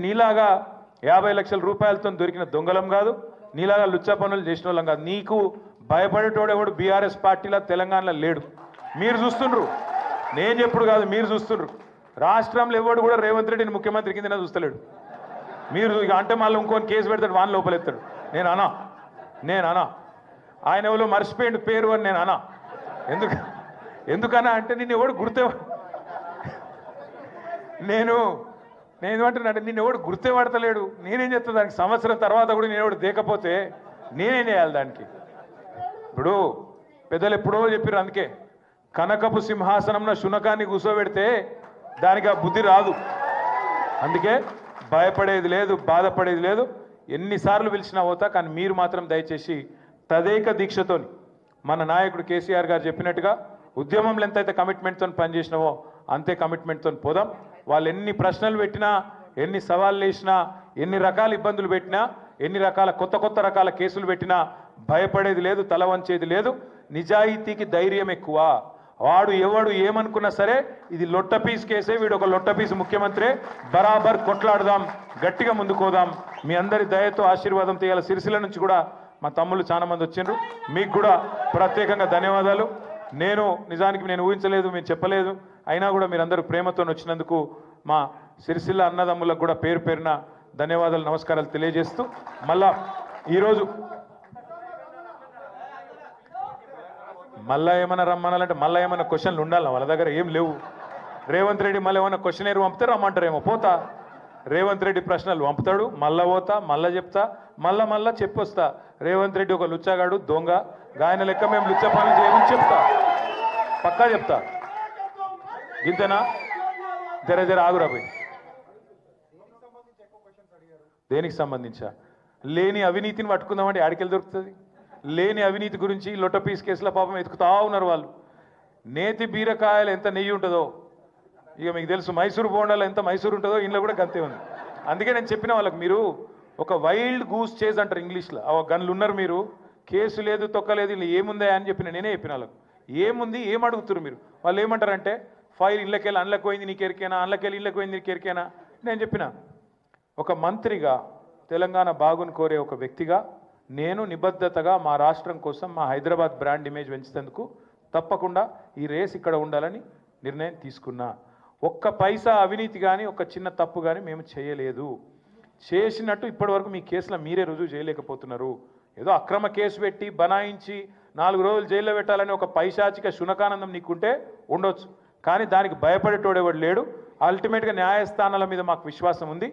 నీలాగా 50 లక్షల రూపాయలతో దొరికిన దొంగలం కాదు, నీలాగా లుచ్చా పనులు చేసిన వాళ్ళం కాదు. నీకు భయపడేటోడెవడు బీఆర్ఎస్ పార్టీలో తెలంగాణలో లేడు. మీరు చూస్తుండ్రు, నేను చెప్పుడు కాదు, మీరు చూస్తుండ్రు. రాష్ట్రంలో ఎవడు కూడా రేవంత్ రెడ్డిని ముఖ్యమంత్రి కింద చూస్తలేడు. మీరు ఇక అంటే మళ్ళీ ఇంకొని కేసు పెడతాడు, వాన్ లోపలెత్తాడు. నేను అనా ఆయన ఎవరో మర్చిపోయిండు పేరు అని నేను అనా. ఎందుకన్నా అంటే నిన్ను ఎవడు నేను ఏమంటున్నాడు, నిన్ను ఎవడు గుర్తుపడతలేడు. నేనేం చేస్తా దానికి? సంవత్సరం తర్వాత కూడా నేను ఎవడు దేకపోతే నేనేం చేయాలి దానికి? ఇప్పుడు పెద్దలు ఎప్పుడో చెప్పారు, అందుకే కనకపు సింహాసనంలో శునకాన్ని కూర్చోబెడితే దానికి ఆ బుద్ధి రాదు. అందుకే భయపడేది లేదు, బాధపడేది లేదు. ఎన్నిసార్లు పిలిచినా పోతా, కానీ మీరు మాత్రం దయచేసి తదేక దీక్షతోని మన నాయకుడు కేసీఆర్ గారు చెప్పినట్టుగా ఉద్యమంలో ఎంతైతే కమిట్మెంట్తో పనిచేసినావో అంతే కమిట్మెంట్తో పోదాం. వాళ్ళు ఎన్ని ప్రశ్నలు పెట్టినా, ఎన్ని సవాళ్ళు వేసినా, ఎన్ని రకాల ఇబ్బందులు పెట్టినా, ఎన్ని రకాల కొత్త రకాల కేసులు పెట్టినా భయపడేది లేదు, తల వంచేది లేదు. నిజాయితీకి ధైర్యం ఎక్కువ. వాడు ఎవడు ఏమనుకున్నా సరే ఇది లొట్టపీస్ కేసే, వీడు ఒక లొట్టపీస్ ముఖ్యమంత్రి, బరాబర్ కొట్లాడదాం, గట్టిగా ముందుకోదాం. మీ అందరి దయతో ఆశీర్వాదం తీయాలి. సిరిసిల్ల నుంచి కూడా మా తమ్ముళ్ళు చాలా మంది వచ్చిండ్రు, మీకు కూడా ప్రత్యేకంగా ధన్యవాదాలు. నిజానికి నేను ఊహించలేదు, మేము చెప్పలేదు, అయినా కూడా మీరందరూ ప్రేమతో వచ్చినందుకు మా సిరిసిల్ల అన్నదమ్ములకు కూడా పేరు పేరున ధన్యవాదాలు, నమస్కారాలు తెలియజేస్తూ మళ్ళా ఈరోజు మళ్ళా ఏమైనా రమ్మనాలంటే మళ్ళీ ఏమైనా క్వశ్చన్లు ఉండాలి, వాళ్ళ దగ్గర ఏం లేవు. రేవంత్ రెడ్డి మళ్ళీ ఏమైనా క్వశ్చన్ పంపితే రమ్మంటారేమో, పోతా. రేవంత్ రెడ్డి ప్రశ్నలు పంపుతాడు, మళ్ళా పోతా, మళ్ళా చెప్తా, మళ్ళా చెప్పొస్తా. రేవంత్ రెడ్డి ఒక లుచ్చాగాడు, దొంగ, ఆయన లెక్క మేము లుచ్చ పనులు చేయమని చెప్తా, పక్కా చెప్తా. గింతేనా? జర ఆగురా పోయి. దేనికి సంబంధించా? లేని అవినీతిని పట్టుకుందామంటే ఆడికెళ్ళి దొరుకుతుంది. లేని అవినీతి గురించి లొట్టపీస్ కేసుల పాపం ఎత్తుకుతా ఉన్నారు వాళ్ళు. నేతి బీరకాయలు ఎంత నెయ్యి ఉంటుందో ఇక మీకు తెలుసు, మైసూరు బోండాలు ఎంత మైసూరు ఉంటుందో ఇంట్లో కూడా గంతే ఉంది. అందుకే నేను చెప్పిన వాళ్ళకి, మీరు ఒక వైల్డ్ గూస్ చేజ్ అంటారు ఇంగ్లీష్లో, ఆ గన్లు ఉన్నారు మీరు, కేసు లేదు తొక్కలేదు, ఇలా ఏముందా అని నేనే చెప్పిన వాళ్ళకు. ఏముంది, ఏం అడుగుతున్నారు మీరు? వాళ్ళు ఏమంటారంటే ఫైల్ ఇళ్ళకెళ్ళి అందులోకి పోయింది నీకు ఎరికేనా, అందులోకెళ్ళి ఇళ్ళకి పోయింది నీకు ఎరికేనా. నేను చెప్పిన, ఒక మంత్రిగా, తెలంగాణ బాగుని కోరే ఒక వ్యక్తిగా నేను నిబద్ధతగా మా రాష్ట్రం కోసం, మా హైదరాబాద్ బ్రాండ్ ఇమేజ్ పెంచేందుకు తప్పకుండా ఈ రేస్ ఇక్కడ ఉండాలని నిర్ణయం తీసుకున్నా. ఒక్క పైసా అవినీతి కానీ, ఒక చిన్న తప్పు కానీ మేము చేయలేదు. చేసినట్టు ఇప్పటివరకు మీ కేసులో మీరే రుజువు చేయలేకపోతున్నారు. ఏదో అక్రమ కేసు పెట్టి బనాయించి 4 రోజులు జైల్లో పెట్టాలని ఒక పైశాచిక శునకానందం నీకుంటే ఉండొచ్చు, కానీ దానికి భయపడేటోడెవడు లేడు. అల్టిమేట్గా న్యాయస్థానాల మీద మాకు విశ్వాసం ఉంది.